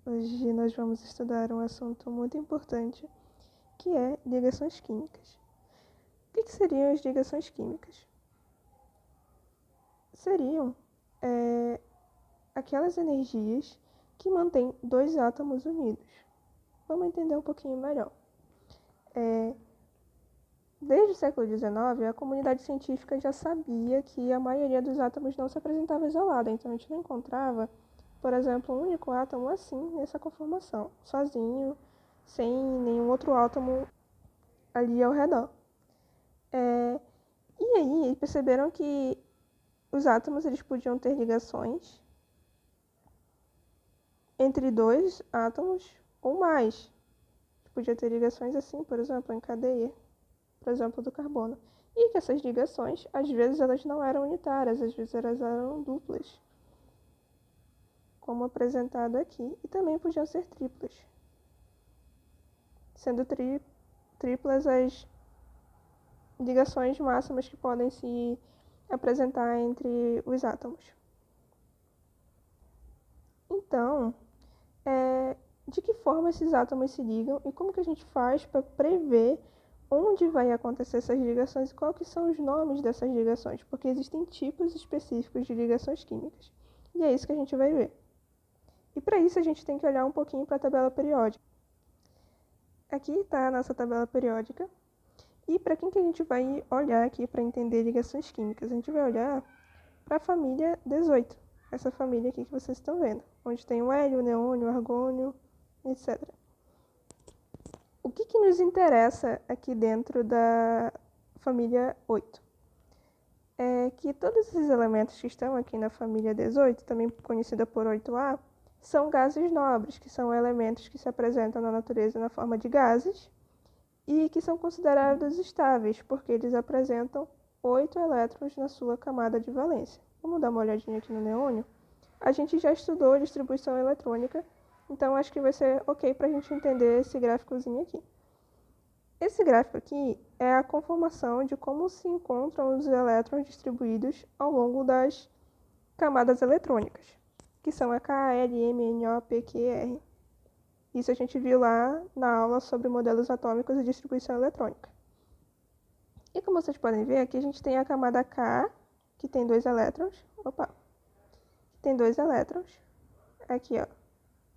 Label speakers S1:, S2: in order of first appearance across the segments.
S1: Hoje nós vamos estudar um assunto muito importante, que é ligações químicas. O que seriam as ligações químicas? Seriam aquelas energias que mantêm dois átomos unidos. Vamos entender um pouquinho melhor. Desde o século XIX, a comunidade científica já sabia que a maioria dos átomos não se apresentava isolada, então a gente não encontrava, por exemplo, um único átomo assim, nessa conformação, sozinho, sem nenhum outro átomo ali ao redor. E aí perceberam que os átomos eles podiam ter ligações entre dois átomos ou mais. Podia ter ligações assim, por exemplo, em cadeia, por exemplo, do carbono. E que essas ligações, às vezes, elas não eram unitárias, às vezes elas eram duplas, como apresentado aqui, e também podiam ser triplas, sendo triplas as ligações máximas que podem se apresentar entre os átomos. Então, de que forma esses átomos se ligam e como que a gente faz para prever onde vai acontecer essas ligações e quais que são os nomes dessas ligações, porque existem tipos específicos de ligações químicas. E é isso que a gente vai ver. E para isso a gente tem que olhar um pouquinho para a tabela periódica. Aqui está a nossa tabela periódica. E para quem que a gente vai olhar aqui para entender ligações químicas? A gente vai olhar para a família 18, essa família aqui que vocês estão vendo, onde tem o hélio, o neônio, o argônio, etc. O que nos interessa aqui dentro da família 8? É que todos esses elementos que estão aqui na família 18, também conhecida por 8A, são gases nobres, que são elementos que se apresentam na natureza na forma de gases e que são considerados estáveis, porque eles apresentam 8 elétrons na sua camada de valência. Vamos dar uma olhadinha aqui no neônio? A gente já estudou distribuição eletrônica, então acho que vai ser ok para a gente entender esse gráficozinho aqui. Esse gráfico aqui é a conformação de como se encontram os elétrons distribuídos ao longo das camadas eletrônicas, que são a K, L, M, N, O, P, Q, R. Isso a gente viu lá na aula sobre modelos atômicos e distribuição eletrônica. E como vocês podem ver, aqui a gente tem a camada K, que tem dois elétrons. Tem dois elétrons. Aqui, ó.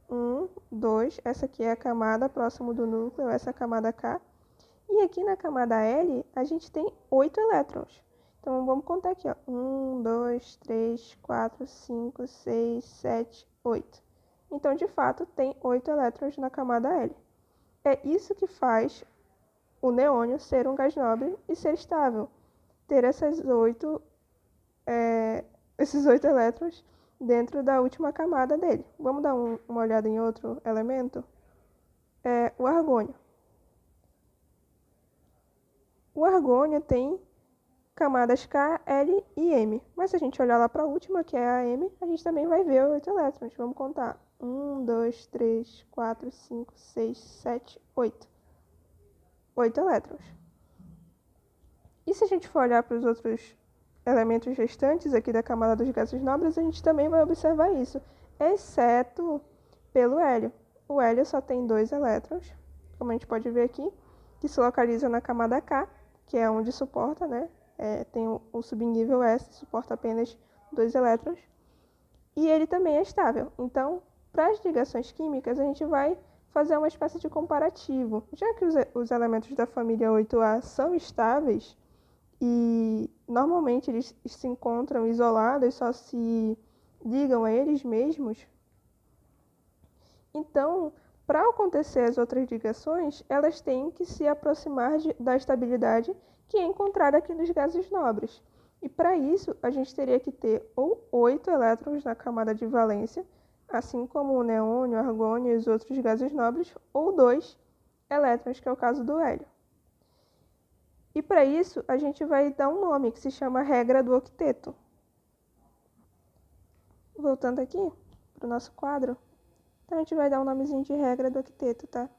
S1: 1, 2. Essa aqui é a camada próximo do núcleo, essa é a camada K. E aqui na camada L, a gente tem 8 elétrons. Então, vamos contar aqui, ó. 1, 2, 3, 4, 5, 6, 7, 8. Então, de fato, tem 8 elétrons na camada L. É isso que faz o neônio ser um gás nobre e ser estável. Ter esses 8 elétrons dentro da última camada dele. Vamos dar uma olhada em outro elemento? O argônio. O argônio tem camadas K, L e M. Mas se a gente olhar lá para a última, que é a M, a gente também vai ver 8 elétrons. Vamos contar. 1, 2, 3, 4, 5, 6, 7, 8. 8 elétrons. E se a gente for olhar para os outros elementos restantes aqui da camada dos gases nobres, a gente também vai observar isso, exceto pelo hélio. O hélio só tem 2 elétrons, como a gente pode ver aqui, que se localizam na camada K, que é onde suporta, né? Tem o subnível S, suporta apenas 2 elétrons, e ele também é estável. Então, para as ligações químicas, a gente vai fazer uma espécie de comparativo. Já que os elementos da família 8A são estáveis, e normalmente eles se encontram isolados, só se ligam a eles mesmos. Então, para acontecer as outras ligações, elas têm que se aproximar da estabilidade que é encontrada aqui nos gases nobres. E para isso, a gente teria que ter ou 8 elétrons na camada de valência, assim como o neônio, o argônio e os outros gases nobres, ou 2 elétrons, que é o caso do hélio. E para isso, a gente vai dar um nome que se chama regra do octeto. Voltando aqui para o nosso quadro, então a gente vai dar um nomezinho de regra do octeto, tá?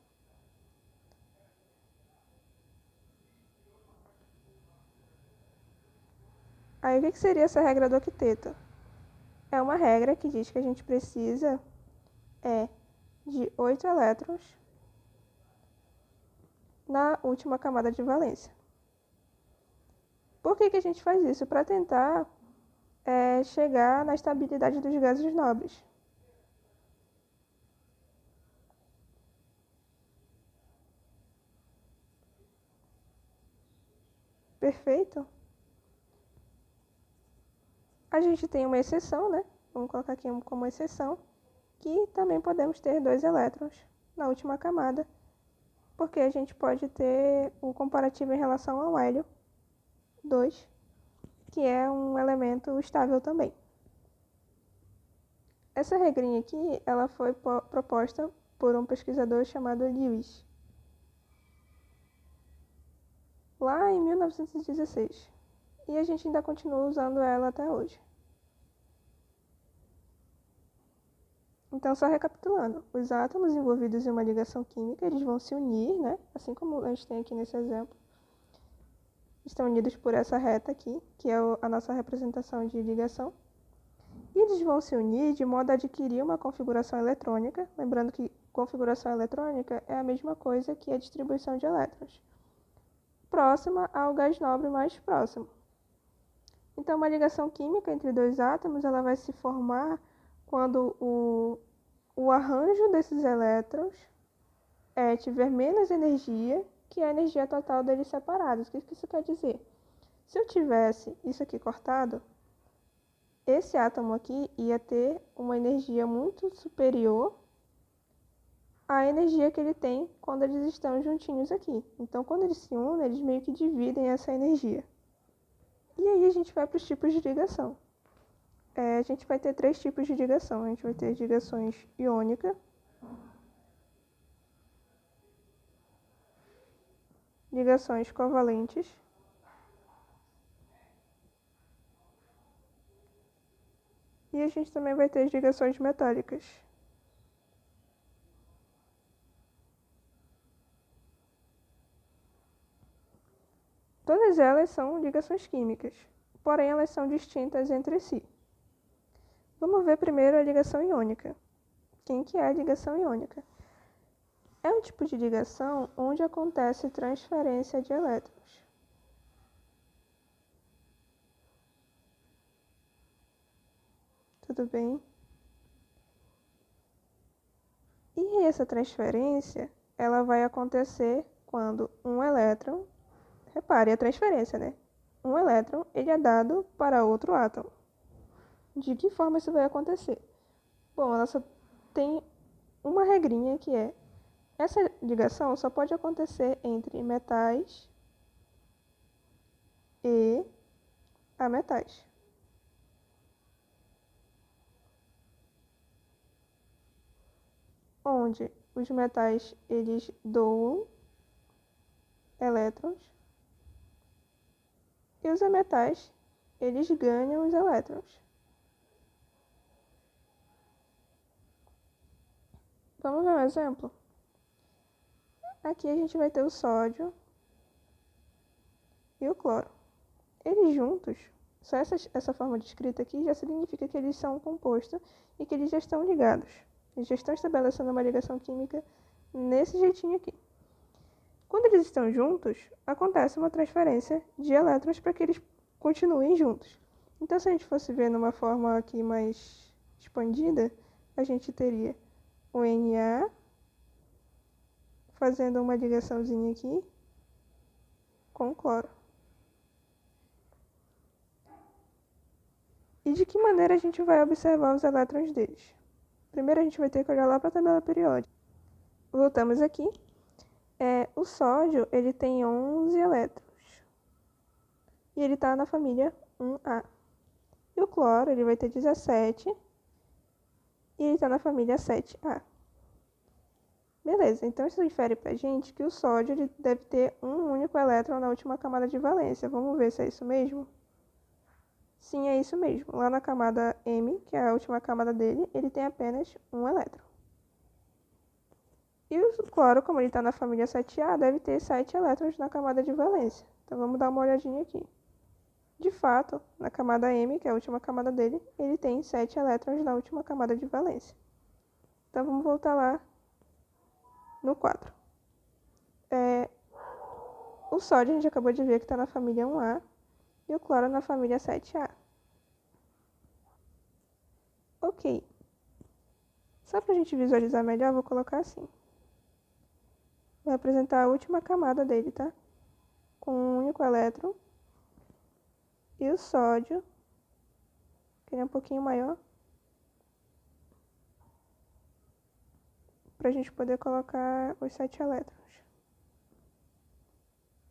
S1: Aí, o que seria essa regra do octeto? É uma regra que diz que a gente precisa de 8 elétrons na última camada de valência. Por que a gente faz isso? Para tentar chegar na estabilidade dos gases nobres. Perfeito? A gente tem uma exceção, né? Vamos colocar aqui como exceção, que também podemos ter 2 elétrons na última camada, porque a gente pode ter o comparativo em relação ao hélio 2, que é um elemento estável também. Essa regrinha aqui, ela foi proposta por um pesquisador chamado Lewis, lá em 1916, e a gente ainda continua usando ela até hoje. Então, só recapitulando, os átomos envolvidos em uma ligação química, eles vão se unir, né? Assim como a gente tem aqui nesse exemplo. Estão unidos por essa reta aqui, que é a nossa representação de ligação. E eles vão se unir de modo a adquirir uma configuração eletrônica. Lembrando que configuração eletrônica é a mesma coisa que a distribuição de elétrons, próxima ao gás nobre mais próximo. Então, uma ligação química entre dois átomos, ela vai se formar quando o arranjo desses elétrons tiver menos energia que a energia total deles separados. O que isso quer dizer? Se eu tivesse isso aqui cortado, esse átomo aqui ia ter uma energia muito superior à energia que ele tem quando eles estão juntinhos aqui. Então, quando eles se unem, eles meio que dividem essa energia. E aí a gente vai para os tipos de ligação. A gente vai ter 3 tipos de ligação. A gente vai ter ligações iônica, ligações covalentes e a gente também vai ter as ligações metálicas. Todas elas são ligações químicas, porém elas são distintas entre si. Vamos ver primeiro a ligação iônica. Quem que é a ligação iônica? É um tipo de ligação onde acontece transferência de elétrons. Tudo bem? E essa transferência, ela vai acontecer quando um elétron, repare a transferência, né? Um elétron, ele é dado para outro átomo. De que forma isso vai acontecer? Bom, ela só tem uma regrinha que é: essa ligação só pode acontecer entre metais e ametais. Onde os metais eles doam elétrons e os ametais eles ganham os elétrons. Vamos ver um exemplo? Aqui a gente vai ter o sódio e o cloro. Eles juntos, só essa forma de escrita aqui já significa que eles são um composto e que eles já estão ligados. Eles já estão estabelecendo uma ligação química nesse jeitinho aqui. Quando eles estão juntos, acontece uma transferência de elétrons para que eles continuem juntos. Então, se a gente fosse ver numa forma aqui mais expandida, a gente teria o Na fazendo uma ligaçãozinha aqui com o cloro. E de que maneira a gente vai observar os elétrons deles? Primeiro a gente vai ter que olhar lá para a tabela periódica. Voltamos aqui. O sódio ele tem 11 elétrons. E ele está na família 1A. E o cloro ele vai ter 17. E ele está na família 7A. Beleza, então isso infere para a gente que o sódio ele deve ter um único elétron na última camada de valência. Vamos ver se é isso mesmo? Sim, é isso mesmo. Lá na camada M, que é a última camada dele, ele tem apenas um elétron. E o cloro, como ele está na família 7A, deve ter 7 elétrons na camada de valência. Então vamos dar uma olhadinha aqui. De fato, na camada M, que é a última camada dele, ele tem 7 elétrons na última camada de valência. Então vamos voltar lá no 4. O sódio a gente acabou de ver que está na família 1A e o cloro na família 7A. Ok. Só para a gente visualizar melhor, vou colocar assim. Vai apresentar a última camada dele, tá? Com um único elétron. E o sódio, que ele é um pouquinho maior, para a gente poder colocar os 7 elétrons.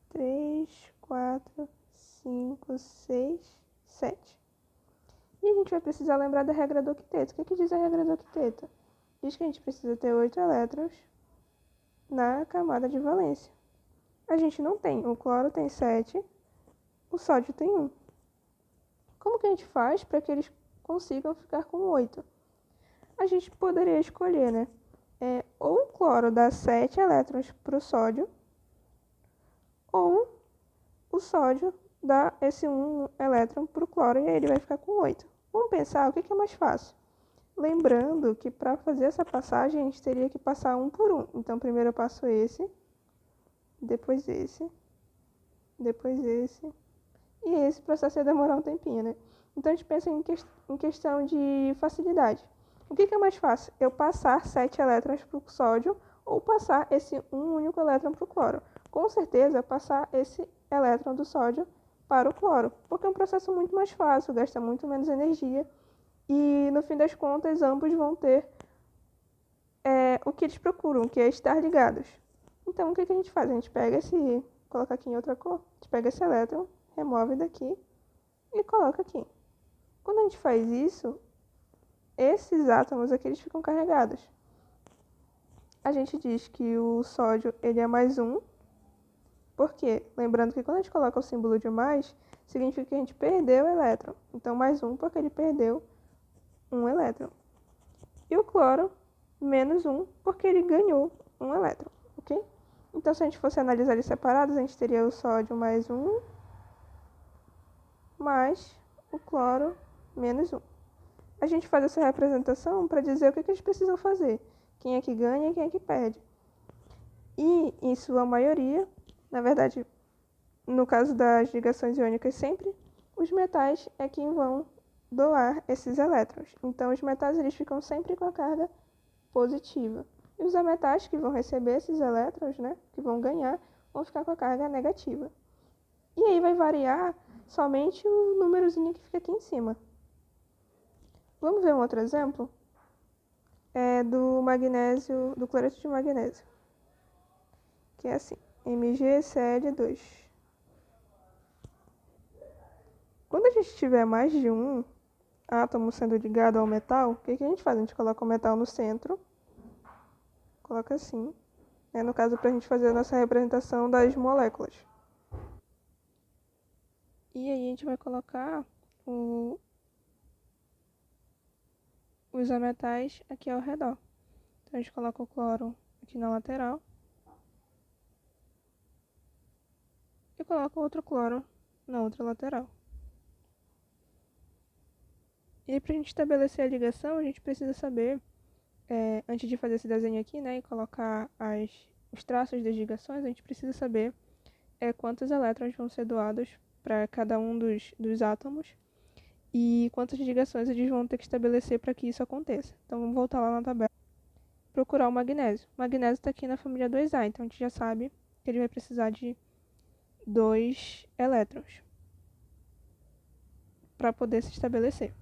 S1: 3, 4, 5, 6, 7. E a gente vai precisar lembrar da regra do octeto. O que diz a regra do octeto? Diz que a gente precisa ter 8 elétrons na camada de valência. A gente não tem. O cloro tem 7, o sódio tem 1. Como que a gente faz para que eles consigam ficar com 8? A gente poderia escolher, né? Ou o cloro dá 7 elétrons para o sódio, ou o sódio dá esse 1 elétron para o cloro e aí ele vai ficar com 8. Vamos pensar o que é mais fácil. Lembrando que para fazer essa passagem a gente teria que passar um por um. Então primeiro eu passo esse, depois esse, depois esse. E esse processo ia demorar um tempinho, né? Então a gente pensa em questão de facilidade. O que é mais fácil? Eu passar 7 elétrons para o sódio ou passar esse um único elétron para o cloro? Com certeza, passar esse elétron do sódio para o cloro, porque é um processo muito mais fácil, gasta muito menos energia e, no fim das contas, ambos vão ter o que eles procuram, que é estar ligados. Então, o que a gente faz? A gente pega esse, coloca aqui em outra cor, a gente pega esse elétron, remove daqui e coloca aqui. Quando a gente faz isso, esses átomos aqui eles ficam carregados. A gente diz que o sódio ele é mais 1, porque, lembrando que quando a gente coloca o símbolo de mais, significa que a gente perdeu o elétron. Então, mais 1 porque ele perdeu um elétron. E o cloro, menos 1 porque ele ganhou um elétron, ok? Então, se a gente fosse analisar eles separados, a gente teria o sódio mais 1, mais o cloro menos 1. A gente faz essa representação para dizer o que eles precisam fazer. Quem é que ganha e quem é que perde. E, em sua maioria, na verdade, no caso das ligações iônicas sempre, os metais é quem vão doar esses elétrons. Então, os metais eles ficam sempre com a carga positiva. E os ametais que vão receber esses elétrons, né, que vão ganhar, vão ficar com a carga negativa. E aí vai variar somente o númerozinho que fica aqui em cima. Vamos ver um outro exemplo? Do magnésio, do cloreto de magnésio. Que é assim, MgCl2. Quando a gente tiver mais de um átomo sendo ligado ao metal, o que a gente faz? A gente coloca o metal no centro, coloca assim, né? No caso, para a gente fazer a nossa representação das moléculas. E aí a gente vai colocar os ametais aqui ao redor. Então a gente coloca o cloro aqui na lateral e coloca outro cloro na outra lateral. E para a gente estabelecer a ligação, a gente precisa saber, antes de fazer esse desenho aqui, né, e colocar os traços das ligações, a gente precisa saber quantos elétrons vão ser doados para cada um dos átomos e quantas ligações eles vão ter que estabelecer para que isso aconteça. Então vamos voltar lá na tabela. Procurar o magnésio. O magnésio está aqui na família 2A, então a gente já sabe que ele vai precisar de 2 elétrons para poder se estabelecer.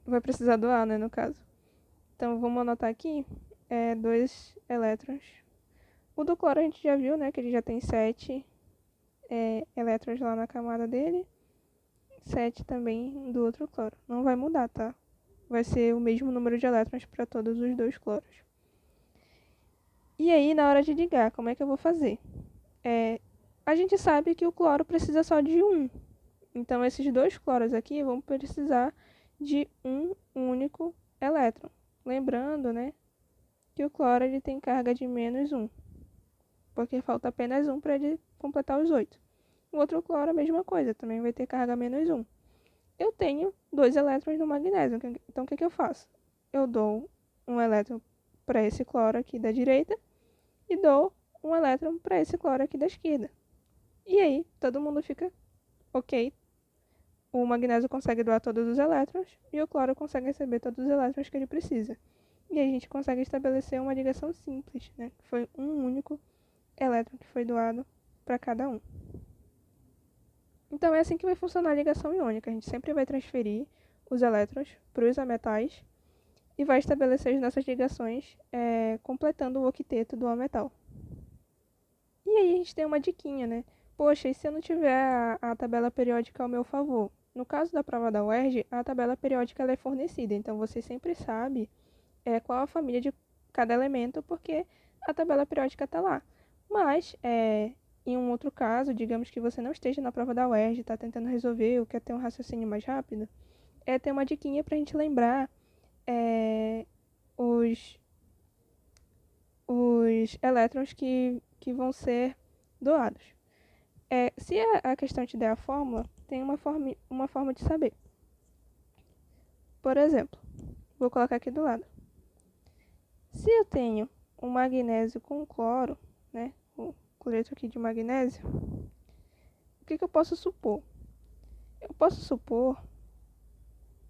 S1: Vai precisar doar, né, no caso. Então vamos anotar aqui, 2 elétrons. O do cloro a gente já viu, né, que ele já tem 7 elétrons lá na camada dele. 7 também do outro cloro. Não vai mudar, tá? Vai ser o mesmo número de elétrons para todos os 2 cloros. E aí, na hora de ligar, como é que eu vou fazer? A gente sabe que o cloro precisa só de 1. Então, esses 2 cloros aqui vão precisar de um único elétron. Lembrando, né, que o cloro ele tem carga de menos 1. Porque falta apenas 1 para ele completar os 8. O outro cloro, a mesma coisa, também vai ter carga menos 1. Eu tenho 2 elétrons no magnésio, então o que eu faço? Eu dou um elétron para esse cloro aqui da direita e dou um elétron para esse cloro aqui da esquerda. E aí, todo mundo fica ok. O magnésio consegue doar todos os elétrons e o cloro consegue receber todos os elétrons que ele precisa. E aí a gente consegue estabelecer uma ligação simples, né? Que foi um único elétron que foi doado para cada um. Então é assim que vai funcionar a ligação iônica. A gente sempre vai transferir os elétrons para os ametais e vai estabelecer as nossas ligações completando o octeto do ametal. E aí a gente tem uma diquinha, né? Poxa, e se eu não tiver a tabela periódica ao meu favor? No caso da prova da UERJ, a tabela periódica ela é fornecida, então você sempre sabe qual a família de cada elemento, porque a tabela periódica está lá. Mas, em um outro caso, digamos que você não esteja na prova da UERJ, está tentando resolver ou quer ter um raciocínio mais rápido, tem uma diquinha para a gente lembrar os elétrons que vão ser doados. Se a questão te der a fórmula, tem uma forma de saber. Por exemplo, vou colocar aqui do lado. Se eu tenho um magnésio com cloro, né, o cloreto aqui de magnésio, o que eu posso supor? Eu posso supor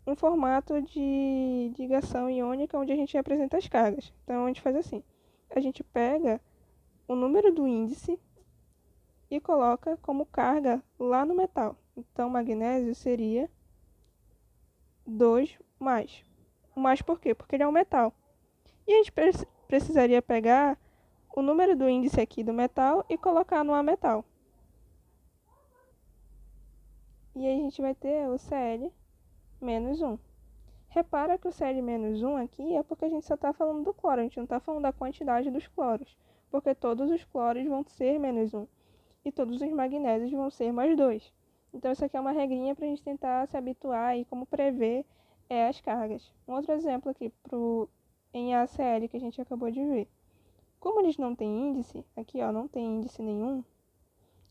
S1: um formato de ligação iônica onde a gente representa as cargas. Então, a gente faz assim. A gente pega o número do índice e coloca como carga lá no metal. Então, magnésio seria 2 mais. Mais por quê? Porque ele é um metal. E a gente precisaria pegar o número do índice aqui do metal e colocar no ametal. E aí a gente vai ter o Cl menos 1. Repara que o Cl menos 1 aqui é porque a gente só está falando do cloro, a gente não está falando da quantidade dos cloros, porque todos os cloros vão ser menos 1 e todos os magnésios vão ser mais 2. Então isso aqui é uma regrinha para a gente tentar se habituar e como prever as cargas. Um outro exemplo aqui em ACl que a gente acabou de ver. Como eles não têm índice, aqui ó, não tem índice nenhum,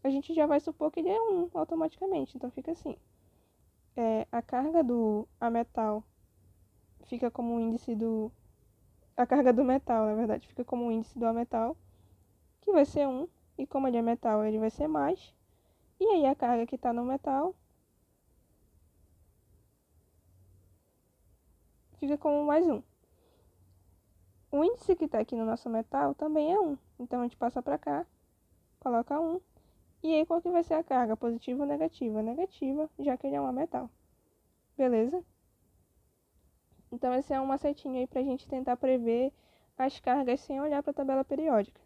S1: a gente já vai supor que ele é 1 automaticamente. Então fica assim, a carga do ametal fica como o índice do... A carga do metal, na verdade, fica como o índice do ametal, que vai ser 1, e como ele é metal, ele vai ser mais. E aí a carga que está no metal fica como mais 1. O índice que está aqui no nosso metal também é 1. Então a gente passa para cá, coloca 1. E aí qual que vai ser a carga? Positiva ou negativa? Negativa, já que ele é um metal. Beleza? Então esse é um macetinho aí para a gente tentar prever as cargas sem olhar para a tabela periódica.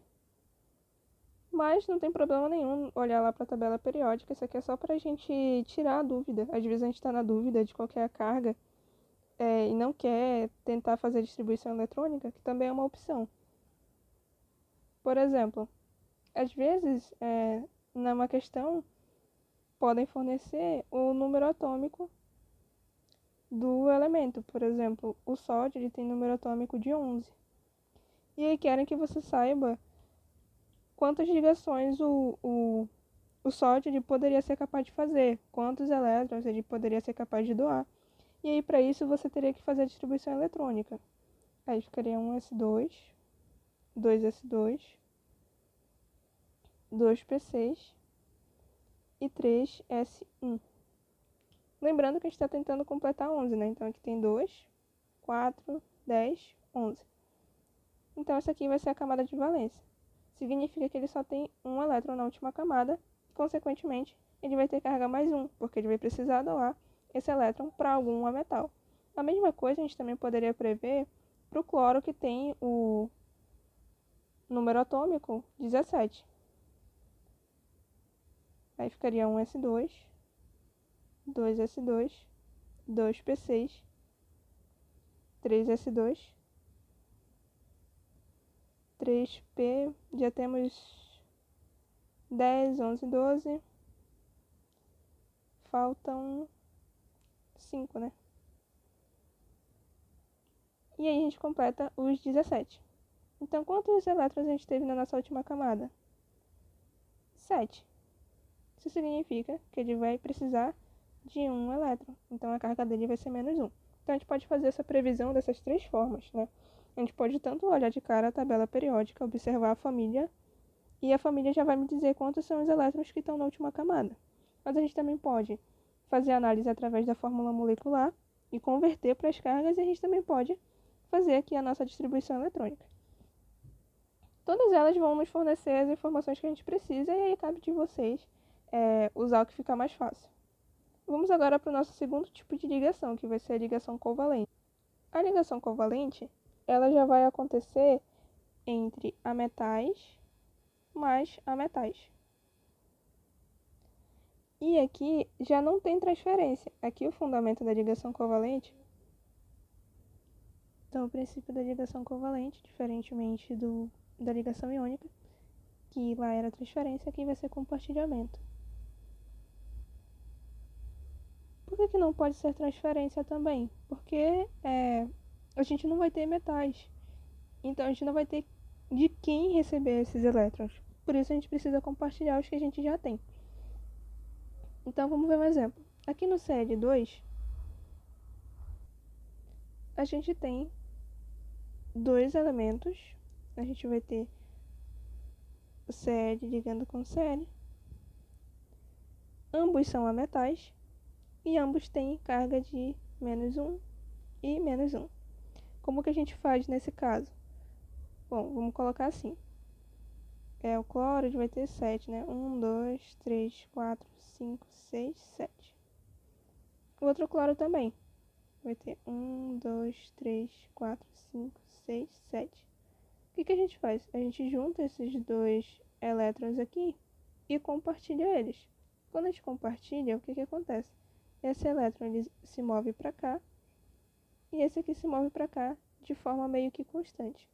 S1: Mas não tem problema nenhum olhar lá para a tabela periódica. Isso aqui é só para a gente tirar a dúvida. Às vezes a gente está na dúvida de qual que é a carga e não quer tentar fazer distribuição eletrônica, que também é uma opção. Por exemplo, às vezes, numa questão, podem fornecer o número atômico do elemento. Por exemplo, o sódio ele tem número atômico de 11. E aí querem que você saiba quantas ligações o sódio ele poderia ser capaz de fazer, quantos elétrons ele poderia ser capaz de doar. E aí, para isso, você teria que fazer a distribuição eletrônica. Aí ficaria 1s2, 2s2, 2p6 e 3s1. Lembrando que a gente está tentando completar 11, né? Então aqui tem 2, 4, 10, 11. Então essa aqui vai ser a camada de valência. Significa que ele só tem um elétron na última camada e, consequentemente, ele vai ter carga mais 1, porque ele vai precisar doar esse elétron para algum metal. A mesma coisa a gente também poderia prever para o cloro, que tem o número atômico 17. Aí ficaria 1s2, 2s2, 2p6, 3s2, 3p, já temos 10, 11, 12, faltam 5, né? E aí a gente completa os 17. Então, quantos elétrons a gente teve na nossa última camada? 7. Isso significa que ele vai precisar de um elétron. Então, a carga dele vai ser menos 1. Então, a gente pode fazer essa previsão dessas três formas, né? A gente pode tanto olhar de cara a tabela periódica, observar a família, e a família já vai me dizer quantos são os elétrons que estão na última camada. Mas a gente também pode fazer análise através da fórmula molecular e converter para as cargas, e a gente também pode fazer aqui a nossa distribuição eletrônica. Todas elas vão nos fornecer as informações que a gente precisa, e aí cabe de vocês usar o que fica mais fácil. Vamos agora para o nosso segundo tipo de ligação, que vai ser a ligação covalente. A ligação covalente, ela já vai acontecer entre ametais mais ametais. E aqui já não tem transferência. Aqui o fundamento da ligação covalente. Então, o princípio da ligação covalente, diferentemente da ligação iônica, que lá era transferência, aqui vai ser compartilhamento. Por que não pode ser transferência também? Porque a gente não vai ter metais. Então, a gente não vai ter de quem receber esses elétrons. Por isso, a gente precisa compartilhar os que a gente já tem. Então, vamos ver um exemplo. Aqui no Cl2, a gente tem dois elementos. A gente vai ter o Cl ligando com o Cl. Ambos são ametais e ambos têm carga de -1 e -1. Como que a gente faz nesse caso? Bom, vamos colocar assim. O cloro vai ter 7, né? 1, 2, 3, 4, 5, 6, 7. O outro cloro também vai ter 1, 2, 3, 4, 5, 6, 7. O que a gente faz? A gente junta esses dois elétrons aqui e compartilha eles. Quando a gente compartilha, o que acontece? Esse elétron ele se move para cá e esse aqui se move para cá de forma meio que constante.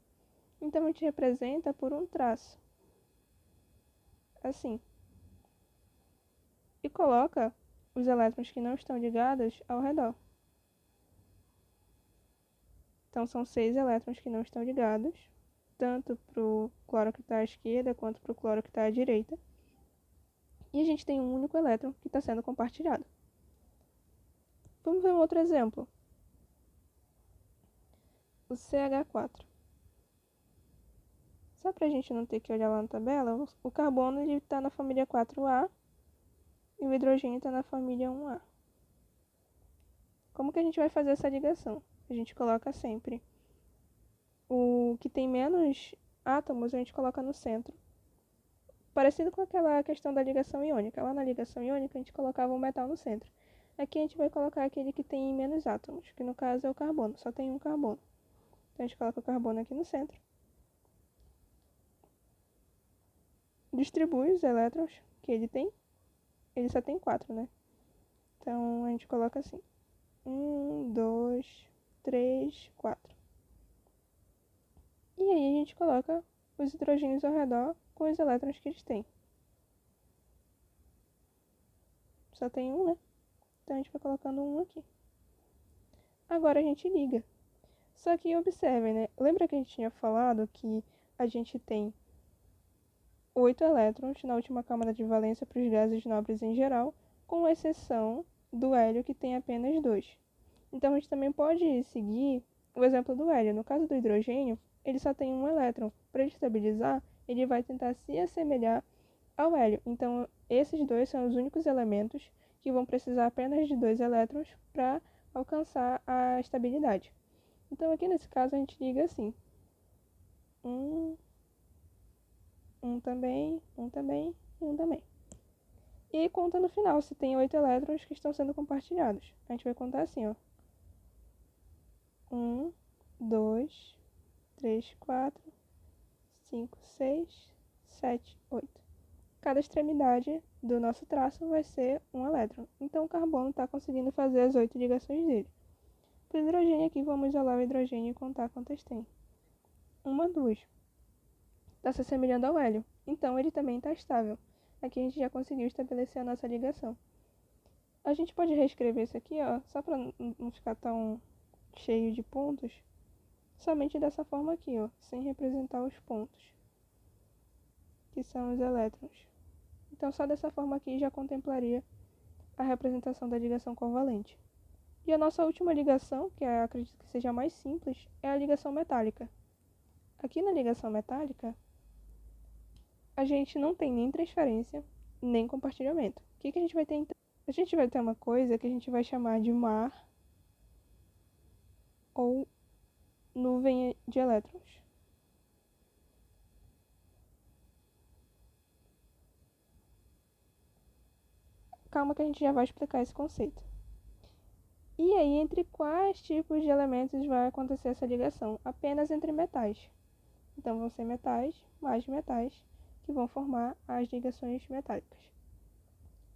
S1: Então a gente representa por um traço, assim, e coloca os elétrons que não estão ligados ao redor. Então são 6 elétrons que não estão ligados, tanto para o cloro que está à esquerda quanto para o cloro que está à direita. E a gente tem um único elétron que está sendo compartilhado. Vamos ver um outro exemplo. O CH4. Só para a gente não ter que olhar lá na tabela, o carbono está na família 4A e o hidrogênio está na família 1A. Como que a gente vai fazer essa ligação? A gente coloca sempre o que tem menos átomos, a gente coloca no centro. Parecido com aquela questão da ligação iônica. Lá na ligação iônica a gente colocava um metal no centro. Aqui a gente vai colocar aquele que tem menos átomos, que no caso é o carbono, só tem um carbono. Então a gente coloca o carbono aqui no centro. Distribui os elétrons que ele tem. Ele só tem 4, né? Então a gente coloca assim. 1, 2, 3, 4. E aí a gente coloca os hidrogênios ao redor com os elétrons que eles têm. Só tem um, né? Então a gente vai colocando um aqui. Agora a gente liga. Só que observem, né? Lembra que a gente tinha falado que a gente tem 8 elétrons na última camada de valência para os gases nobres em geral, com exceção do hélio que tem apenas 2. Então a gente também pode seguir o exemplo do hélio. No caso do hidrogênio, ele só tem um elétron. Para ele estabilizar, ele vai tentar se assemelhar ao hélio. Então esses dois são os únicos elementos que vão precisar apenas de 2 elétrons para alcançar a estabilidade. Então aqui nesse caso a gente liga assim. Um também e um também. E aí conta no final se tem 8 elétrons que estão sendo compartilhados. A gente vai contar assim, ó. 1, 2, 3, 4, 5, 6, 7, 8. Cada extremidade do nosso traço vai ser um elétron. Então o carbono está conseguindo fazer as 8 ligações dele. Para o hidrogênio aqui, vamos isolar o hidrogênio e contar quantas tem. 1, 2. Está se assemelhando ao hélio. Então ele também está estável. Aqui a gente já conseguiu estabelecer a nossa ligação. A gente pode reescrever isso aqui, ó, só para não ficar tão cheio de pontos, somente dessa forma aqui, ó, sem representar os pontos, que são os elétrons. Então só dessa forma aqui já contemplaria a representação da ligação covalente. E a nossa última ligação, que eu acredito que seja a mais simples, é a ligação metálica. Aqui na ligação metálica, a gente não tem nem transferência, nem compartilhamento. O que a gente vai ter então? A gente vai ter uma coisa que a gente vai chamar de mar ou nuvem de elétrons. Calma que a gente já vai explicar esse conceito. E aí, entre quais tipos de elementos vai acontecer essa ligação? Apenas entre metais. Então, vão ser metais mais metais que vão formar as ligações metálicas.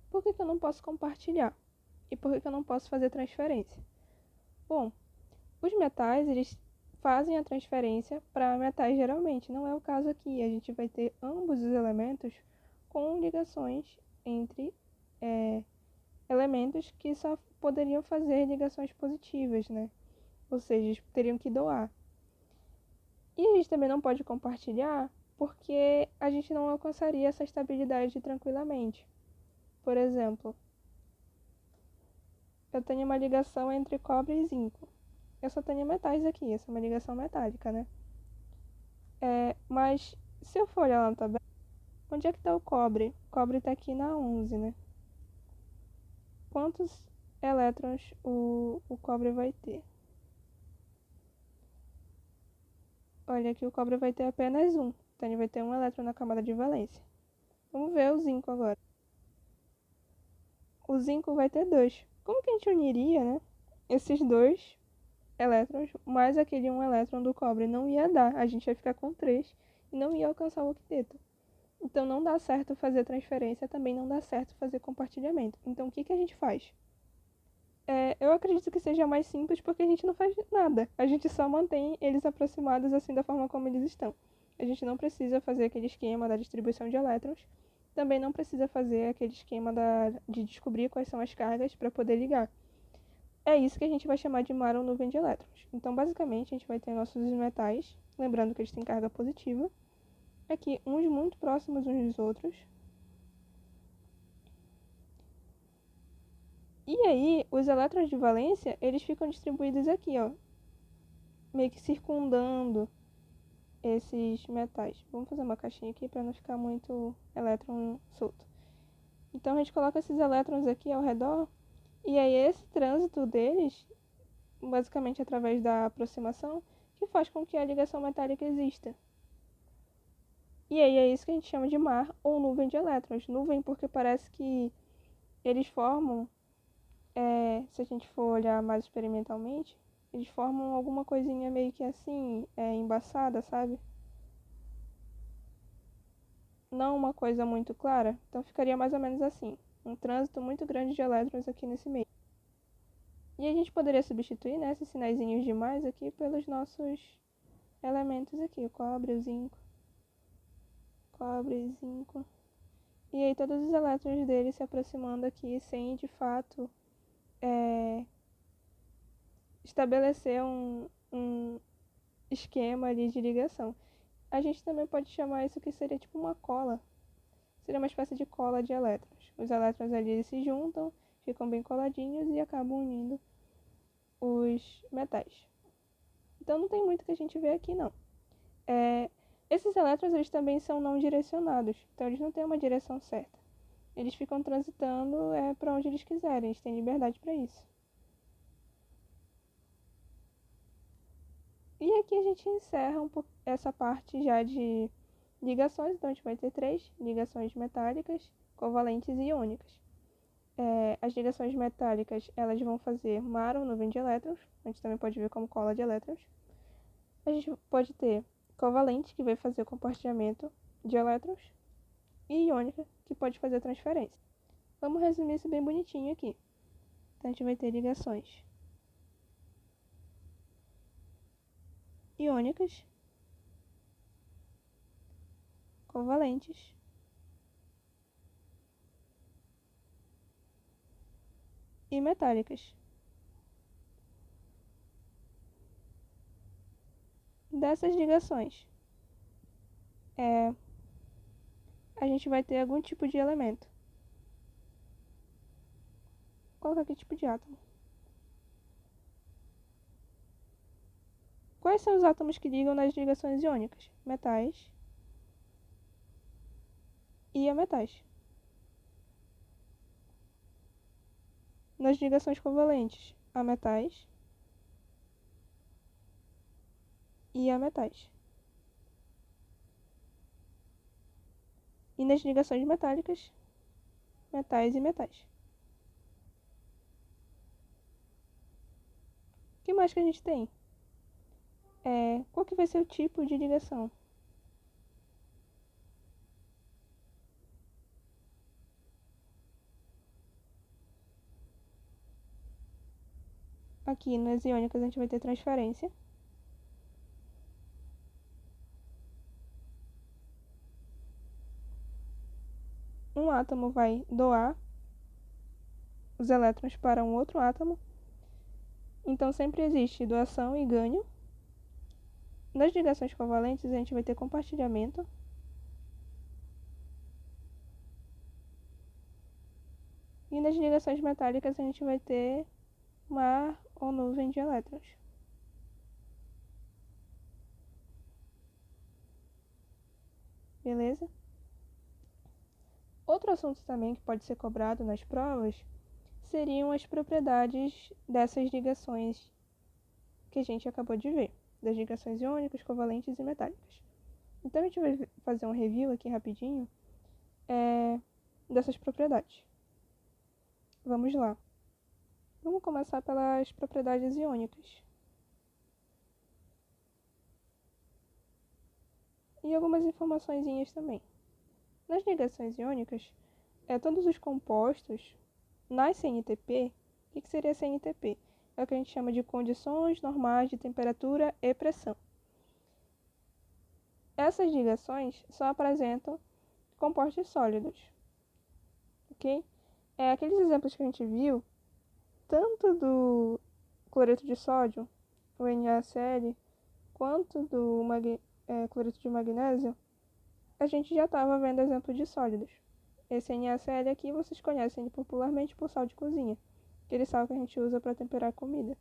S1: Por que eu não posso compartilhar? E por que eu não posso fazer transferência? Bom, os metais, eles fazem a transferência para metais geralmente. Não é o caso aqui. A gente vai ter ambos os elementos com ligações entre elementos que só poderiam fazer ligações positivas, né? Ou seja, eles teriam que doar. E a gente também não pode compartilhar porque a gente não alcançaria essa estabilidade tranquilamente. Por exemplo, eu tenho uma ligação entre cobre e zinco. Eu só tenho metais aqui, essa é uma ligação metálica, né? Mas se eu for olhar lá na tabela, onde é que está o cobre? O cobre está aqui na 11, né? Quantos elétrons o cobre vai ter? Olha, aqui o cobre vai ter apenas um. Então ele vai ter um elétron na camada de valência. Vamos ver o zinco agora. O zinco vai ter dois. Como que a gente uniria, né? Esses dois elétrons mais aquele um elétron do cobre não ia dar. A gente ia ficar com três e não ia alcançar o octeto. Então não dá certo fazer transferência, também não dá certo fazer compartilhamento. Então o que a gente faz? Eu acredito que seja mais simples porque a gente não faz nada. A gente só mantém eles aproximados assim da forma como eles estão. A gente não precisa fazer aquele esquema da distribuição de elétrons. Também não precisa fazer aquele esquema de descobrir quais são as cargas para poder ligar. É isso que a gente vai chamar de mar ou nuvem de elétrons. Então, basicamente, a gente vai ter nossos metais, lembrando que eles têm carga positiva, aqui uns muito próximos uns dos outros. E aí, os elétrons de valência, eles ficam distribuídos aqui, ó, meio que circundando esses metais. Vamos fazer uma caixinha aqui para não ficar muito elétron solto. Então, a gente coloca esses elétrons aqui ao redor, e aí esse trânsito deles, basicamente através da aproximação, que faz com que a ligação metálica exista. E aí é isso que a gente chama de mar ou nuvem de elétrons. Nuvem porque parece que eles formam, se a gente for olhar mais experimentalmente, eles formam alguma coisinha meio que assim, embaçada, sabe? Não uma coisa muito clara, então ficaria mais ou menos assim. Um trânsito muito grande de elétrons aqui nesse meio. E a gente poderia substituir, né, esses sinaizinhos de mais aqui pelos nossos elementos aqui, o cobre, o zinco. Cobre, zinco. E aí todos os elétrons dele se aproximando aqui sem de fato estabelecer um esquema ali de ligação. A gente também pode chamar isso que seria tipo uma cola. Seria uma espécie de cola de elétrons. Os elétrons ali eles se juntam, ficam bem coladinhos e acabam unindo os metais. Então não tem muito que a gente vê aqui não. Esses elétrons eles também são não direcionados, então eles não têm uma direção certa. Eles ficam transitando para onde eles quiserem, eles têm liberdade para isso. E aqui a gente encerra essa parte já de ligações, então a gente vai ter três ligações metálicas, covalentes e iônicas. As ligações metálicas elas vão fazer mar ou nuvem de elétrons, a gente também pode ver como cola de elétrons. A gente pode ter covalente, que vai fazer o compartilhamento de elétrons, e iônica, que pode fazer a transferência. Vamos resumir isso bem bonitinho aqui. Então a gente vai ter ligações iônicas, covalentes e metálicas. Dessas ligações, a gente vai ter algum tipo de elemento. Vou colocar aqui tipo de átomo. Quais são os átomos que ligam nas ligações iônicas? Metais e ametais. Nas ligações covalentes, ametais e ametais. E nas ligações metálicas, metais e metais. O que mais que a gente tem? Qual que vai ser o tipo de ligação? Aqui nas iônicas a gente vai ter transferência. Um átomo vai doar os elétrons para um outro átomo. Então sempre existe doação e ganho. Nas ligações covalentes a gente vai ter compartilhamento. E nas ligações metálicas a gente vai ter mar ou nuvem de elétrons. Beleza? Outro assunto também que pode ser cobrado nas provas seriam as propriedades dessas ligações que a gente acabou de ver, das ligações iônicas, covalentes e metálicas. Então a gente vai fazer um review aqui rapidinho dessas propriedades. Vamos lá. Vamos começar pelas propriedades iônicas. E algumas informaçõezinhas também. Nas ligações iônicas, todos os compostos nas CNTP, o que seria CNTP? É o que a gente chama de condições normais de temperatura e pressão. Essas ligações só apresentam compostos sólidos, ok? Aqueles exemplos que a gente viu, tanto do cloreto de sódio, o NaCl, quanto do cloreto de magnésio, a gente já estava vendo exemplo de sólidos. Esse NaCl aqui vocês conhecem popularmente por sal de cozinha, aquele sal que a gente usa para temperar a comida.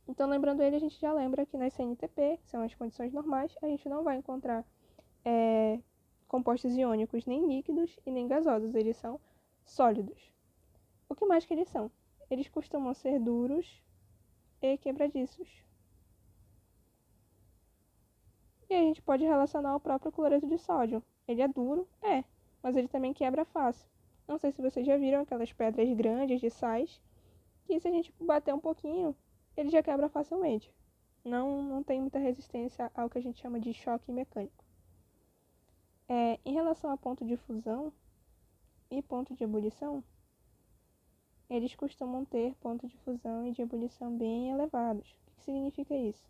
S1: Então, lembrando ele, a gente já lembra que nas CNTP, que são as condições normais, a gente não vai encontrar compostos iônicos nem líquidos e nem gasosos, eles são sólidos. O que mais que eles são? Eles costumam ser duros e quebradiços. E a gente pode relacionar o próprio cloreto de sódio. Ele é duro? Mas ele também quebra fácil. Não sei se vocês já viram aquelas pedras grandes de sais, que se a gente bater um pouquinho, ele já quebra facilmente. Não tem muita resistência ao que a gente chama de choque mecânico. Em relação a ponto de fusão e ponto de ebulição, eles costumam ter ponto de fusão e de ebulição bem elevados. O que significa isso?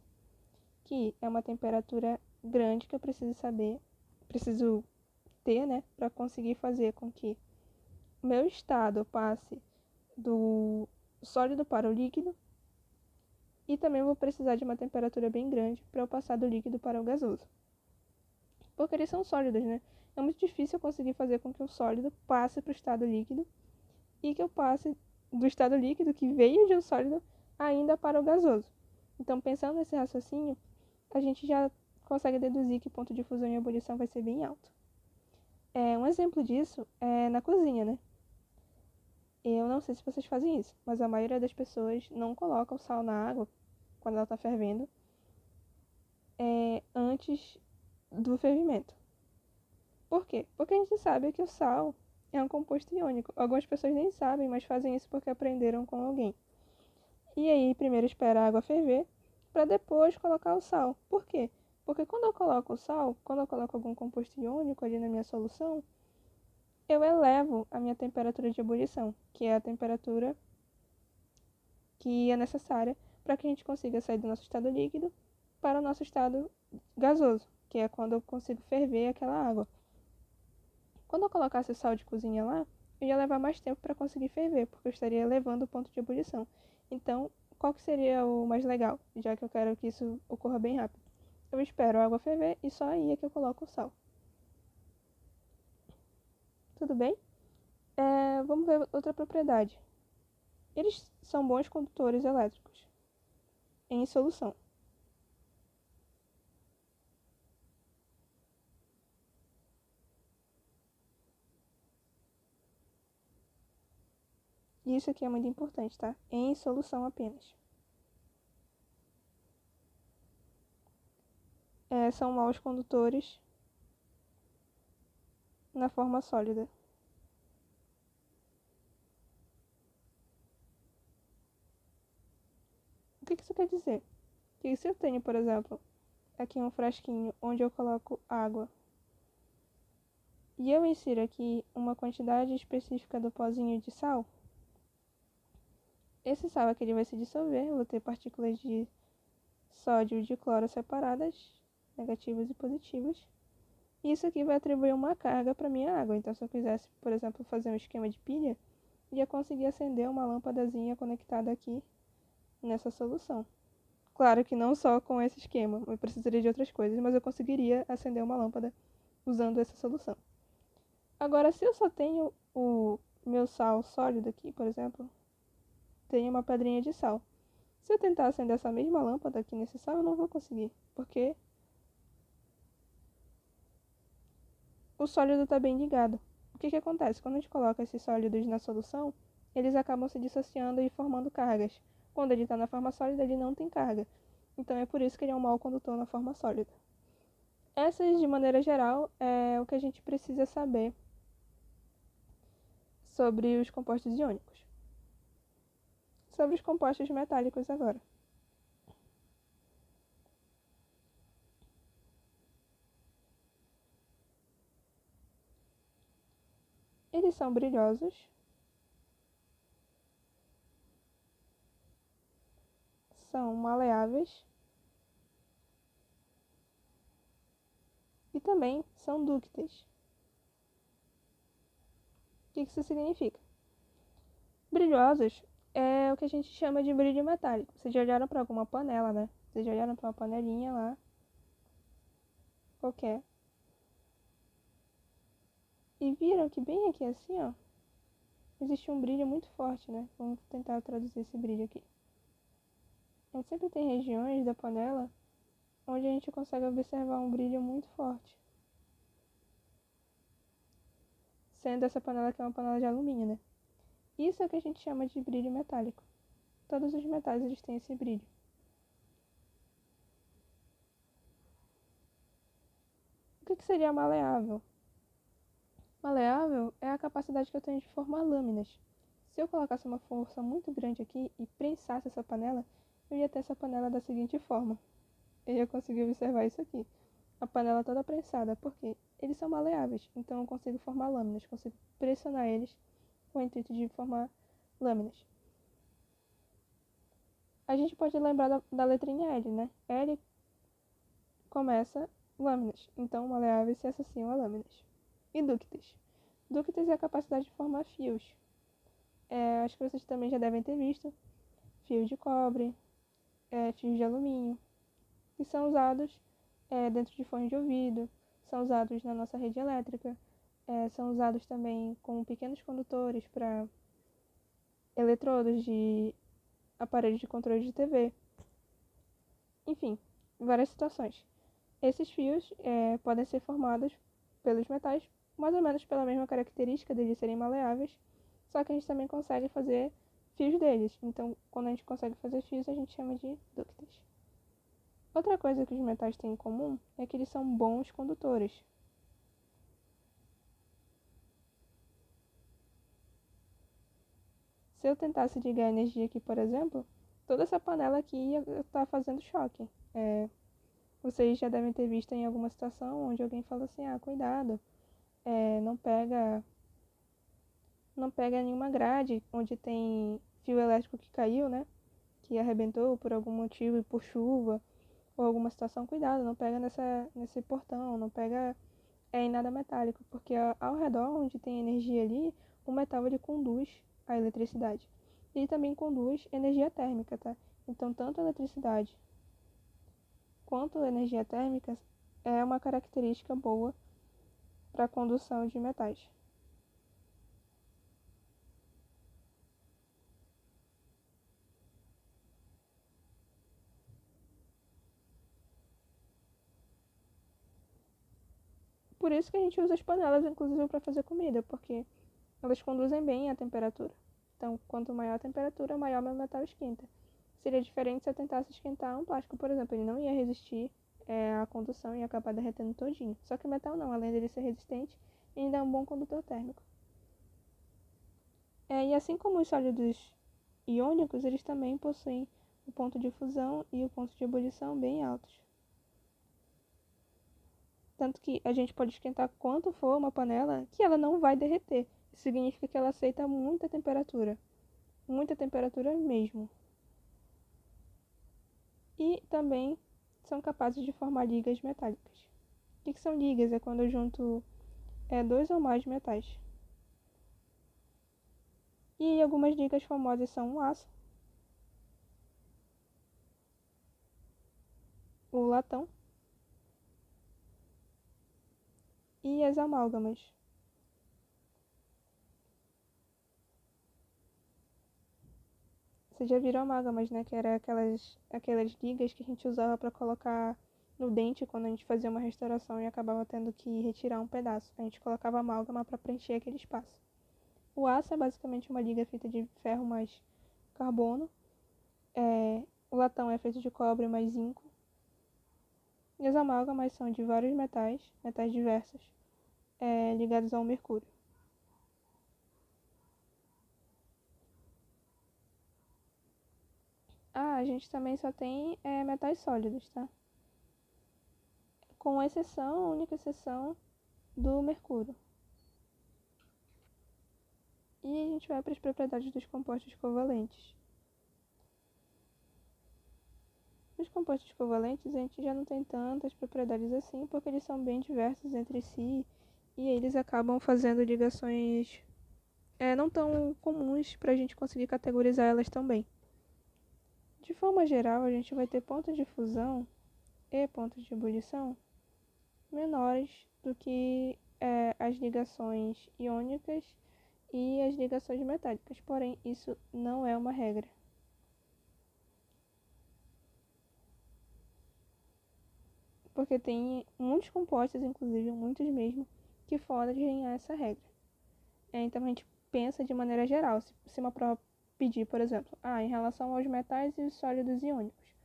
S1: Que é uma temperatura grande que eu preciso ter, né, para conseguir fazer com que o meu estado passe do sólido para o líquido, e também vou precisar de uma temperatura bem grande para eu passar do líquido para o gasoso. Porque eles são sólidos, né? É muito difícil eu conseguir fazer com que o sólido passe para o estado líquido e que eu passe do estado líquido que veio de um sólido ainda para o gasoso. Então, pensando nesse raciocínio, a gente já consegue deduzir que o ponto de fusão e ebulição vai ser bem alto. Um exemplo disso é na cozinha, né? Eu não sei se vocês fazem isso, mas a maioria das pessoas não coloca o sal na água quando ela está fervendo antes do fervimento. Por quê? Porque a gente sabe que o sal é um composto iônico. Algumas pessoas nem sabem, mas fazem isso porque aprenderam com alguém. E aí, primeiro espera a água ferver, para depois colocar o sal. Por quê? Porque quando eu coloco o sal, quando eu coloco algum composto iônico ali na minha solução, eu elevo a minha temperatura de ebulição, que é a temperatura que é necessária para que a gente consiga sair do nosso estado líquido para o nosso estado gasoso, que é quando eu consigo ferver aquela água. Quando eu colocasse o sal de cozinha lá, eu ia levar mais tempo para conseguir ferver, porque eu estaria elevando o ponto de ebulição. Então, qual que seria o mais legal, já que eu quero que isso ocorra bem rápido? Eu espero a água ferver e só aí é que eu coloco o sal. Tudo bem? Vamos ver outra propriedade. Eles são bons condutores elétricos. em solução. Isso aqui é muito importante, tá? Em solução apenas. São maus condutores na forma sólida. O que isso quer dizer? Que se eu tenho, por exemplo, aqui um frasquinho onde eu coloco água e eu insiro aqui uma quantidade específica do pozinho de sal, esse sal aqui ele vai se dissolver, eu vou ter partículas de sódio e de cloro separadas, negativas e positivas. E isso aqui vai atribuir uma carga para minha água. Então, se eu quisesse, por exemplo, fazer um esquema de pilha, ia conseguir acender uma lâmpadazinha conectada aqui nessa solução. Claro que não só com esse esquema, eu precisaria de outras coisas, mas eu conseguiria acender uma lâmpada usando essa solução. Agora, se eu só tenho o meu sal sólido aqui, por exemplo, tenho uma pedrinha de sal. Se eu tentar acender essa mesma lâmpada aqui nesse sal, eu não vou conseguir, porque o sólido está bem ligado. O que acontece? Quando a gente coloca esses sólidos na solução, eles acabam se dissociando e formando cargas. Quando ele está na forma sólida, ele não tem carga. Então é por isso que ele é um mau condutor na forma sólida. Essas, de maneira geral, é o que a gente precisa saber sobre os compostos iônicos. Sobre os compostos metálicos agora. Eles são brilhosos, são maleáveis e também são dúcteis. O que isso significa? Brilhosos é o que a gente chama de brilho metálico. Vocês já olharam para alguma panela, né? Vocês já olharam para uma panelinha lá, qualquer, e viram que bem aqui assim, ó, existe um brilho muito forte, né? Vamos tentar traduzir esse brilho aqui. A gente sempre tem regiões da panela onde a gente consegue observar um brilho muito forte. Sendo essa panela que é uma panela de alumínio, né? Isso é o que a gente chama de brilho metálico. Todos os metais eles têm esse brilho. O que seria maleável? Maleável é a capacidade que eu tenho de formar lâminas. Se eu colocasse uma força muito grande aqui e prensasse essa panela, eu ia ter essa panela da seguinte forma. Eu ia conseguir observar isso aqui. A panela toda prensada, porque eles são maleáveis, então eu consigo formar lâminas, consigo pressionar eles com o intuito de formar lâminas. A gente pode lembrar da letrinha L, né? L começa lâminas, então maleáveis se associam a lâminas. E dúcteis. Dúcteis é a capacidade de formar fios. Acho que vocês também já devem ter visto fios de cobre, fios de alumínio, que são usados dentro de fones de ouvido, são usados na nossa rede elétrica, são usados também como pequenos condutores para eletrodos de aparelhos de controle de TV. Enfim, várias situações. Esses fios podem ser formados pelos metais, mais ou menos pela mesma característica deles serem maleáveis, só que a gente também consegue fazer fios deles. Então, quando a gente consegue fazer fios, a gente chama de dúcteis. Outra coisa que os metais têm em comum é que eles são bons condutores. Se eu tentasse ligar a energia aqui, por exemplo, toda essa panela aqui ia estar fazendo choque. Vocês já devem ter visto em alguma situação onde alguém fala assim, cuidado, não pega nenhuma grade onde tem fio elétrico que caiu, né? Que arrebentou por algum motivo, por chuva ou alguma situação, cuidado, não pega nesse portão, não pega em nada metálico, porque ao redor onde tem energia ali, o metal ele conduz a eletricidade. E também conduz energia térmica, tá? Então, tanto a eletricidade quanto a energia térmica é uma característica boa para a condução de metais. por isso que a gente usa as panelas, inclusive, para fazer comida, porque elas conduzem bem a temperatura. Então, quanto maior a temperatura, maior o metal esquenta. Seria diferente se eu tentasse esquentar um plástico, por exemplo, ele não ia resistir à condução e ia acabar derretendo todinho. Só que o metal não, além dele ser resistente, ele ainda é um bom condutor térmico. E assim como os sólidos iônicos, eles também possuem o ponto de fusão e o ponto de ebulição bem altos. Tanto que a gente pode esquentar quanto for uma panela, que ela não vai derreter. Isso significa que ela aceita muita temperatura mesmo. E também são capazes de formar ligas metálicas. O que são ligas? É quando eu junto dois ou mais metais. E algumas ligas famosas são o aço, o latão e as amálgamas. Vocês já viram amálgamas, né? Que era aquelas ligas que a gente usava para colocar no dente quando a gente fazia uma restauração e acabava tendo que retirar um pedaço. A gente colocava amálgama para preencher aquele espaço. O aço é basicamente uma liga feita de ferro mais carbono. O latão é feito de cobre mais zinco. E as amálgamas são de vários metais diversos, ligados ao mercúrio. A gente também só tem metais sólidos, tá? Com exceção, única exceção do mercúrio. E a gente vai para as propriedades dos compostos covalentes. Os compostos covalentes a gente já não tem tantas propriedades assim, porque eles são bem diversos entre si e eles acabam fazendo ligações não tão comuns para a gente conseguir categorizar elas também. De forma geral, a gente vai ter pontos de fusão e pontos de ebulição menores do que as ligações iônicas e as ligações metálicas, porém isso não é uma regra. Porque tem muitos compostos, inclusive muitos mesmo, que fogem a essa regra. Então a gente pensa de maneira geral, se uma prova pedir, por exemplo, em relação aos metais e os sólidos iônicos,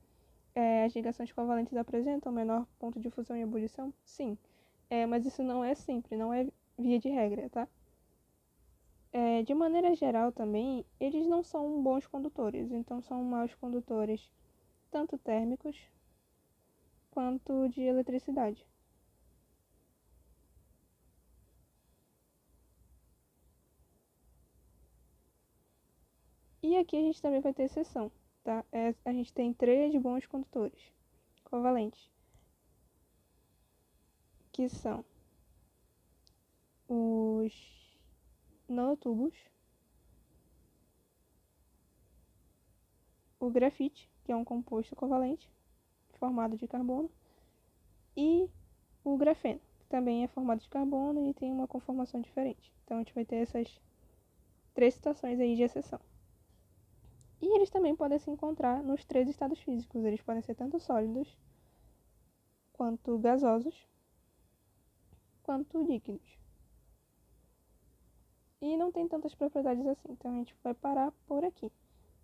S1: as ligações covalentes apresentam menor ponto de fusão e ebulição? Sim. Mas isso não é sempre, não é via de regra, tá? De maneira geral também, eles não são bons condutores, então são maus condutores tanto térmicos quanto de eletricidade. E aqui a gente também vai ter exceção, tá? A gente tem 3 bons condutores covalentes, que são os nanotubos, o grafite, que é um composto covalente formado de carbono, e o grafeno, que também é formado de carbono e tem uma conformação diferente. Então a gente vai ter essas 3 situações aí de exceção. E eles também podem se encontrar nos 3 estados físicos. Eles podem ser tanto sólidos, quanto gasosos, quanto líquidos. E não tem tantas propriedades assim, então a gente vai parar por aqui.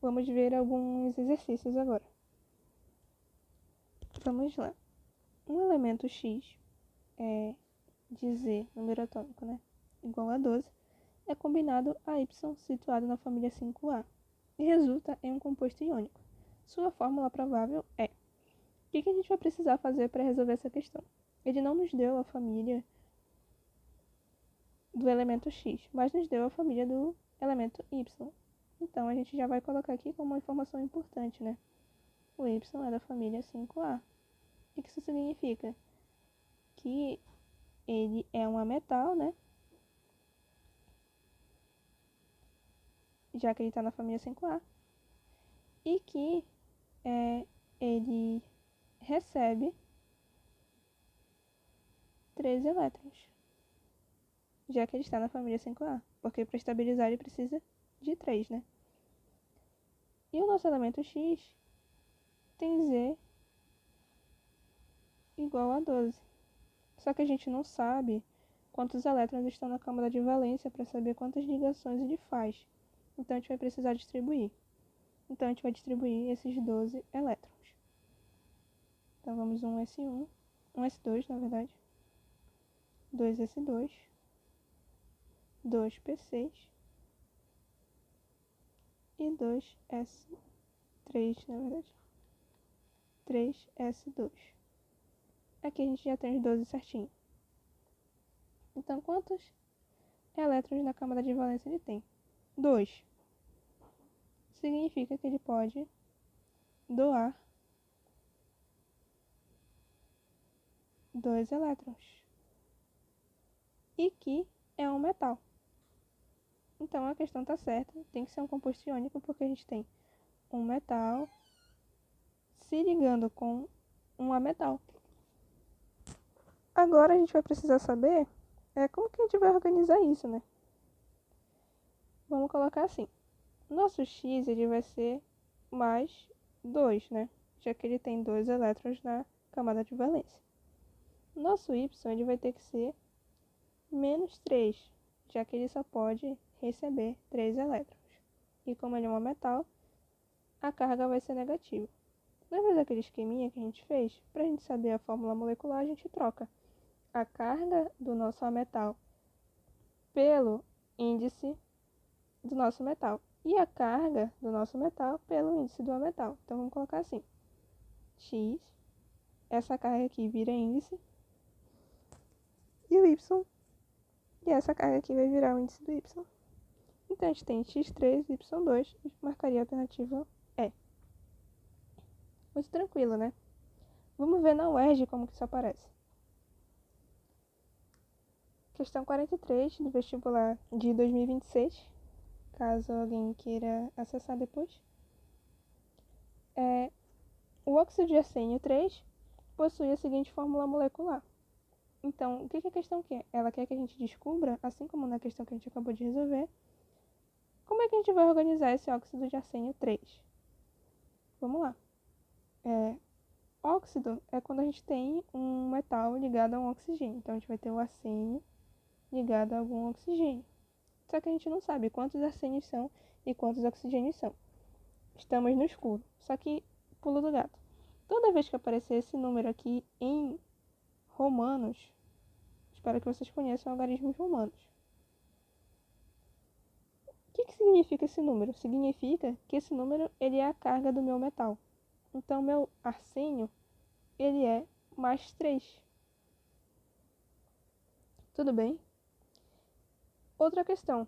S1: Vamos ver alguns exercícios agora. Vamos lá. Um elemento X de Z, número atômico, né? Igual a 12, é combinado a Y situado na família 5A e resulta em um composto iônico. Sua fórmula provável é... O que a gente vai precisar fazer para resolver essa questão? Ele não nos deu a família do elemento X, mas nos deu a família do elemento Y. Então a gente já vai colocar aqui como uma informação importante, né? O Y é da família 5A. O que isso significa? Que ele é um metal, né? Já que ele está na família 5A. E que ele recebe 3 elétrons. Já que ele está na família 5A. Porque para estabilizar ele precisa de 3, né? E o nosso elemento X tem Z igual a 12. Só que a gente não sabe quantos elétrons estão na câmara de valência para saber quantas ligações ele faz. Então, a gente vai precisar distribuir. Então, a gente vai distribuir esses 12 elétrons. Então, vamos um S1, um S2, na verdade, 2S2, 2P6 e 2S3, na verdade, 3S2. Aqui a gente já tem os 12 certinho. Então, quantos elétrons na câmara de valência ele tem? 2. Significa que ele pode doar 2 elétrons. E que é um metal. Então a questão está certa, tem que ser um composto iônico porque a gente tem um metal se ligando com um ametal. Agora a gente vai precisar saber como que a gente vai organizar isso, né? Vamos colocar assim. Nosso X ele vai ser mais 2, né? Já que ele tem 2 elétrons na camada de valência. Nosso Y ele vai ter que ser menos 3, já que ele só pode receber 3 elétrons. E como ele é um metal, a carga vai ser negativa. Lembra daquele esqueminha que a gente fez? Para a gente saber a fórmula molecular, a gente troca a carga do nosso metal pelo índice do nosso metal e a carga do nosso metal pelo índice do metal. Então vamos colocar assim: X, essa carga aqui vira índice, e o Y, e essa carga aqui vai virar o índice do Y. Então a gente tem X3, Y2, e marcaria a alternativa E. Muito tranquilo, né? Vamos ver na UERJ como que isso aparece. Questão 43 do vestibular de 2026, caso alguém queira acessar depois. O óxido de arsênio 3 possui a seguinte fórmula molecular. Então, o que a questão quer? Ela quer que a gente descubra, assim como na questão que a gente acabou de resolver, como é que a gente vai organizar esse óxido de arsênio 3. Vamos lá. Óxido é quando a gente tem um metal ligado a um oxigênio. Então, a gente vai ter o arsênio ligado a algum oxigênio. Só que a gente não sabe quantos arsênios são e quantos oxigênios são. Estamos no escuro. Só que, pulo do gato. Toda vez que aparecer esse número aqui em romanos, espero que vocês conheçam algarismos romanos. O que significa esse número? Significa que esse número ele é a carga do meu metal. Então, meu arsênio ele é mais 3. Tudo bem? Outra questão.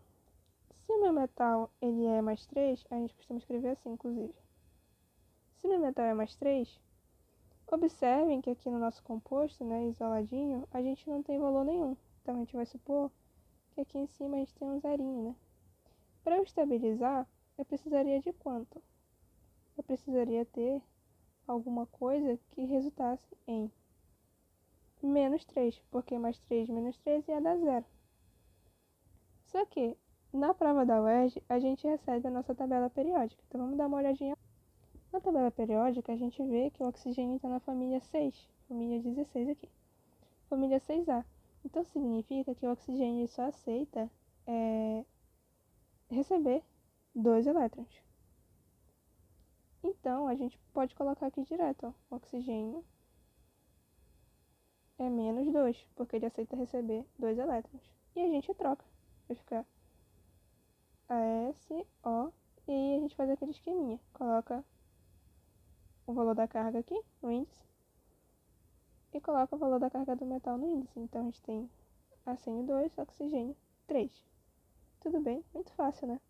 S1: Se o meu metal ele é mais 3, a gente costuma escrever assim, inclusive. Se o meu metal é mais 3, observem que aqui no nosso composto, né, isoladinho, a gente não tem valor nenhum. Então, a gente vai supor que aqui em cima a gente tem um zerinho, né? Para eu estabilizar, eu precisaria de quanto? Eu precisaria ter alguma coisa que resultasse em menos 3, porque mais 3 menos 3 ia dar zero. Só que, na prova da UERJ, a gente recebe a nossa tabela periódica. Então, vamos dar uma olhadinha. Na tabela periódica, a gente vê que o oxigênio está na família 6, família 16 aqui. Família 6A. Então, significa que o oxigênio só aceita receber 2 elétrons. Então, a gente pode colocar aqui direto, ó, o oxigênio é menos 2, porque ele aceita receber 2 elétrons. E a gente troca, vai ficar ASO, e aí a gente faz aquele esqueminha. Coloca o valor da carga aqui no índice e coloca o valor da carga do metal no índice. Então, a gente tem arsênio 2, oxigênio 3. Tudo bem? Muito fácil, né?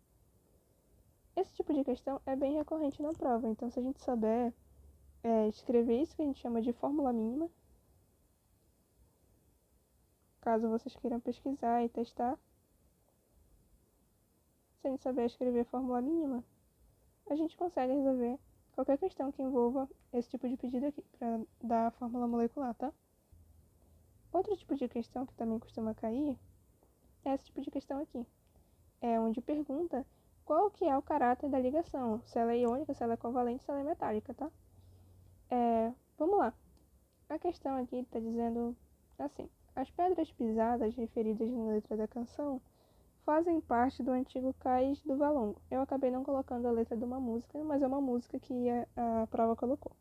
S1: Esse tipo de questão é bem recorrente na prova, então se a gente souber escrever isso que a gente chama de fórmula mínima, caso vocês queiram pesquisar e testar, se a gente souber escrever fórmula mínima, a gente consegue resolver qualquer questão que envolva esse tipo de pedido aqui, para dar a fórmula molecular, tá? Outro tipo de questão que também costuma cair é esse tipo de questão aqui. É onde pergunta qual que é o caráter da ligação, se ela é iônica, se ela é covalente, se ela é metálica, tá? Vamos lá. A questão aqui está dizendo Assim, as pedras pisadas referidas na letra da canção fazem parte do antigo cais do Valongo. Eu acabei não colocando a letra de uma música, mas é uma música que a prova colocou.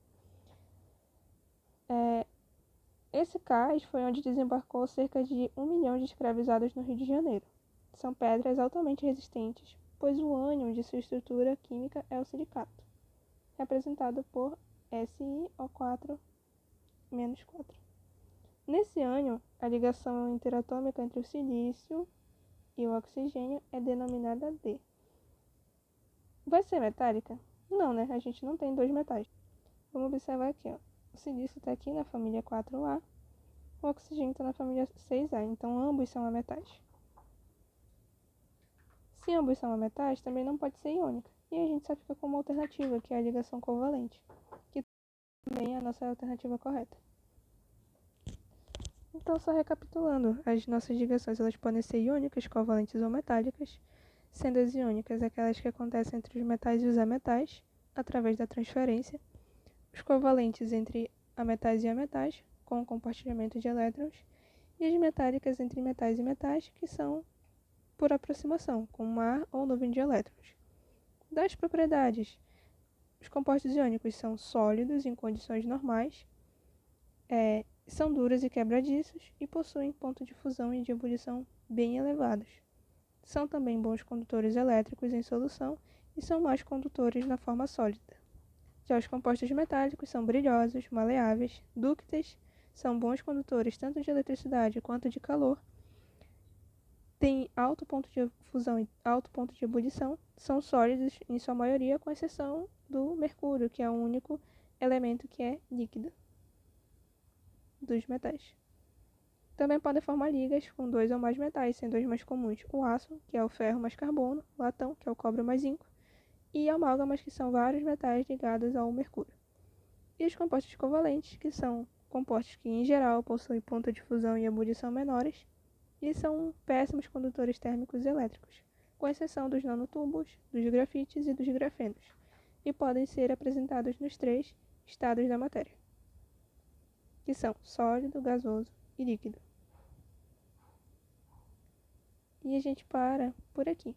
S1: Esse cais foi onde desembarcou cerca de 1 milhão de escravizados no Rio de Janeiro. São pedras altamente resistentes, pois o ânion de sua estrutura química é o silicato, representado por SiO4-4. Nesse ânion, a ligação interatômica entre o silício e o oxigênio é denominada D. Vai ser metálica? Não, né? A gente não tem dois metais. Vamos observar aqui, ó. O silício está aqui na família 4A, o oxigênio está na família 6A, então ambos são ametais. Se ambos são ametais, também não pode ser iônica, e a gente só fica com uma alternativa, que é a ligação covalente, que também é a nossa alternativa correta. Então, só recapitulando, as nossas ligações elas podem ser iônicas, covalentes ou metálicas, sendo as iônicas aquelas que acontecem entre os metais e os ametais, através da transferência, os covalentes entre ametais e ametais, com o compartilhamento de elétrons, e as metálicas entre metais e metais, que são por aproximação, com mar ou nuvem de elétrons. Das propriedades, os compostos iônicos são sólidos em condições normais, são duros e quebradiços e possuem ponto de fusão e de ebulição bem elevados. São também bons condutores elétricos em solução e são mais condutores na forma sólida. Já os compostos metálicos são brilhosos, maleáveis, dúcteis, são bons condutores tanto de eletricidade quanto de calor, têm alto ponto de fusão e alto ponto de ebulição, são sólidos em sua maioria, com exceção do mercúrio, que é o único elemento que é líquido dos metais. Também podem formar ligas com dois ou mais metais, sendo os mais comuns o aço, que é o ferro mais carbono, o latão, que é o cobre mais zinco, e amálgamas, que são vários metais ligados ao mercúrio. E os compostos covalentes, que são compostos que, em geral, possuem ponto de fusão e ebulição menores e são péssimos condutores térmicos e elétricos, com exceção dos nanotubos, dos grafites e dos grafenos, e podem ser apresentados nos 3 estados da matéria, que são sólido, gasoso e líquido. E a gente para por aqui.